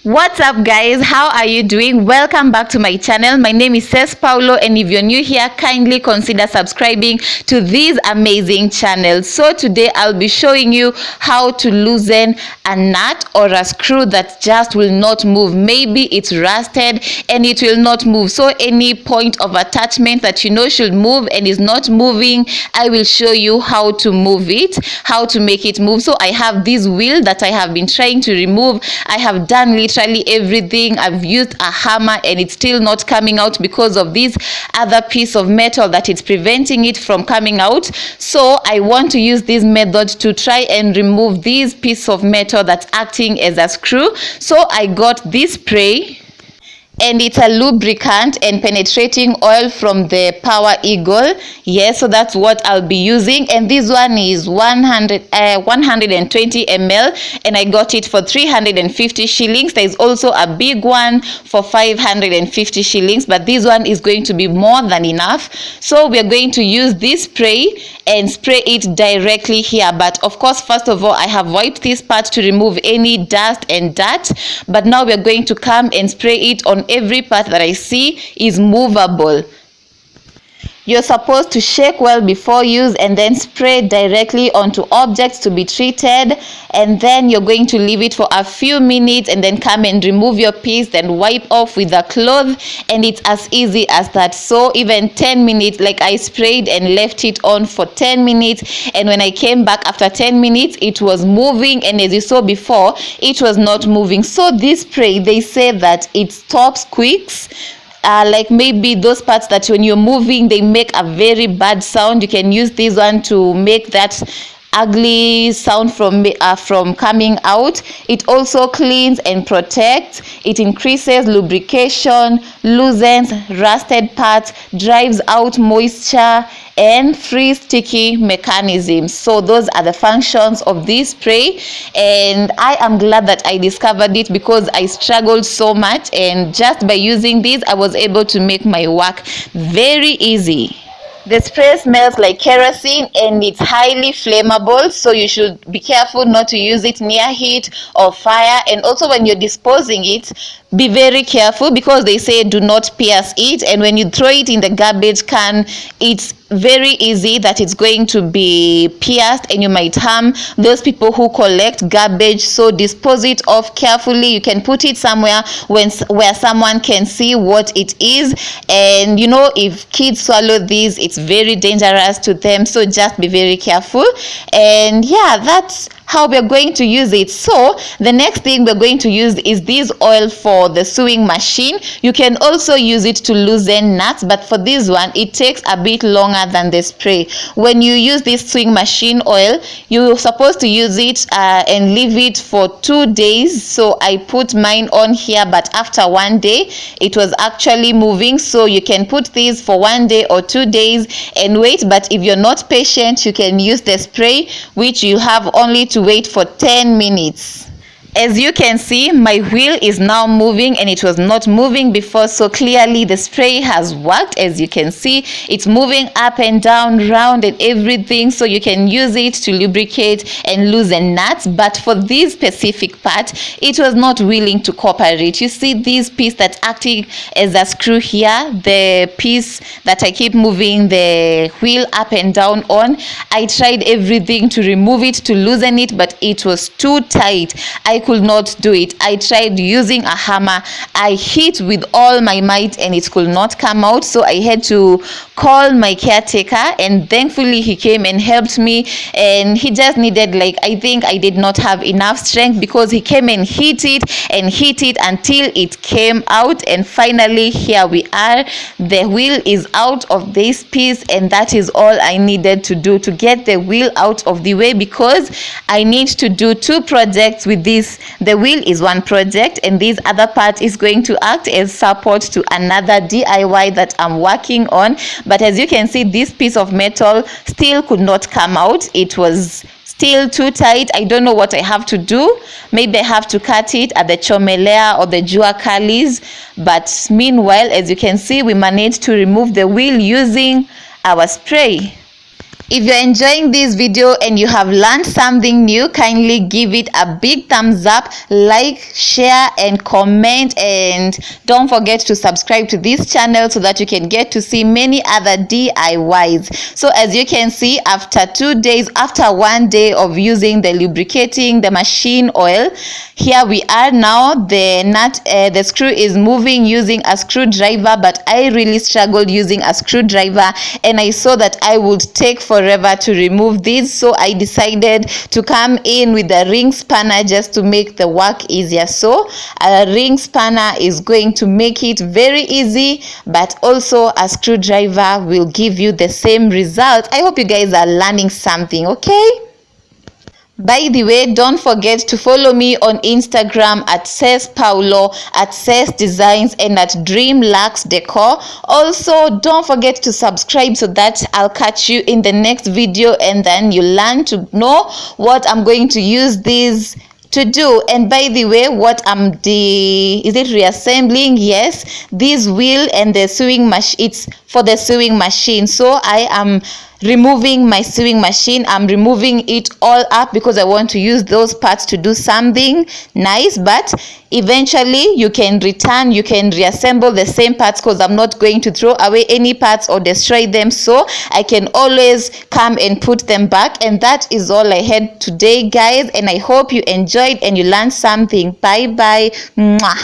What's up, guys? How are you doing? Welcome back to my channel. My name is Cess Paulo, and if you're new here, kindly consider subscribing to this amazing channel. So today I'll be showing you how to loosen a nut or a screw that just will not move. Maybe it's rusted and it will not move. So any point of attachment that you know should move and is not moving, I will show you how to move it, how to make it move. So I have this wheel that I have been trying to remove. I have done literally everything. I've used a hammer and it's still not coming out because of this other piece of metal that is preventing it from coming out. So I want to use this method to try and remove this piece of metal that's acting as a screw. So I got this spray, and it's a lubricant and penetrating oil from the Power Eagle. Yes, so that's what I'll be using, and this one is 120 ml, and I got it for 350 shillings. There is also a big one for 550 shillings, but this one is going to be more than enough. So we are going to use this spray and spray it directly here. But of course, first of all, I have wiped this part to remove any dust and dirt, but now we are going to come and spray it on every part that I see is movable. You're supposed to shake well before use and then spray directly onto objects to be treated, and then you're going to leave it for a few minutes and then come and remove your piece, then wipe off with a cloth, and it's as easy as that. So even 10 minutes, like I sprayed and left it on for 10 minutes, and when I came back after 10 minutes it was moving, and as you saw before, it was not moving. So this spray, they say that it stops quicks, like maybe those parts that when you're moving they make a very bad sound. You can use this one to make that ugly sound from coming out. It also cleans and protects. It increases lubrication, loosens rusted parts, drives out moisture, and free sticky mechanisms. So those are the functions of this spray, and I am glad that I discovered it because I struggled so much, and just by using this I was able to make my work very easy. The spray smells like kerosene and it's highly flammable, so you should be careful not to use it near heat or fire. And also when you're disposing it, be very careful because they say do not pierce it, and when you throw it in the garbage can, it's very easy that it's going to be pierced and you might harm those people who collect garbage. So dispose it off carefully. You can put it somewhere where someone can see what it is, and you know, if kids swallow this, it's very dangerous to them, so just be very careful. And yeah, that's how we're going to use it. So the next thing we're going to use is this oil for the sewing machine. You can also use it to loosen nuts, but for this one it takes a bit longer than the spray. When you use this sewing machine oil, you're supposed to use it and leave it for 2 days. So I put mine on here, but after 1 day it was actually moving. So you can put this for 1 day or 2 days and wait, but if you're not patient you can use the spray, which you have only to wait for 10 minutes. As you can see, my wheel is now moving and it was not moving before, so clearly the spray has worked. As you can see, it's moving up and down, round and everything, so you can use it to lubricate and loosen nuts. But for this specific part, it was not willing to cooperate. You see this piece that's acting as a screw here, the piece that I keep moving the wheel up and down on. I tried everything to remove it, to loosen it, but it was too tight. I could not do it. I tried using a hammer. I hit with all my might and it could not come out, so I had to call my caretaker, and thankfully he came and helped me, and he just needed, like, I think I did not have enough strength because he came and hit it until it came out, and finally here we are. The wheel is out of this piece, and that is all I needed to do to get the wheel out of the way, because I need to do 2 projects with this. The wheel is one project, and this other part is going to act as support to another DIY that I'm working on. But as you can see, this piece of metal still could not come out. It was still too tight. I don't know what I have to do. Maybe I have to cut it at the chomelea or the jua kalis. But meanwhile, as you can see, we managed to remove the wheel using our spray. If you're enjoying this video and you have learned something new, kindly give it a big thumbs up, like, share and comment, and don't forget to subscribe to this channel so that you can get to see many other DIYs. So as you can see, after 2 days, after 1 day of using the lubricating, the machine oil, here we are now. The screw is moving using a screwdriver, but I really struggled using a screwdriver and I saw that I would take forever to remove this, so I decided to come in with a ring spanner just to make the work easier. So a ring spanner is going to make it very easy, but also a screwdriver will give you the same result. I hope you guys are learning something, okay? By the way, don't forget to follow me on Instagram at Cess Paulo, at Cess Designs, and at Dreamluxe Decor. Also, don't forget to subscribe so that I'll catch you in the next video, and then you learn to know what I'm going to use these to do. And by the way, what is it reassembling? Yes, this wheel and the sewing machine, it's for the sewing machine. So I am removing my sewing machine. I'm removing it all up because I want to use those parts to do something nice, but eventually you can reassemble the same parts, because I'm not going to throw away any parts or destroy them, so I can always come and put them back. And that is all I had today, guys, and I hope you enjoyed and you learned something. Bye bye. Mwah.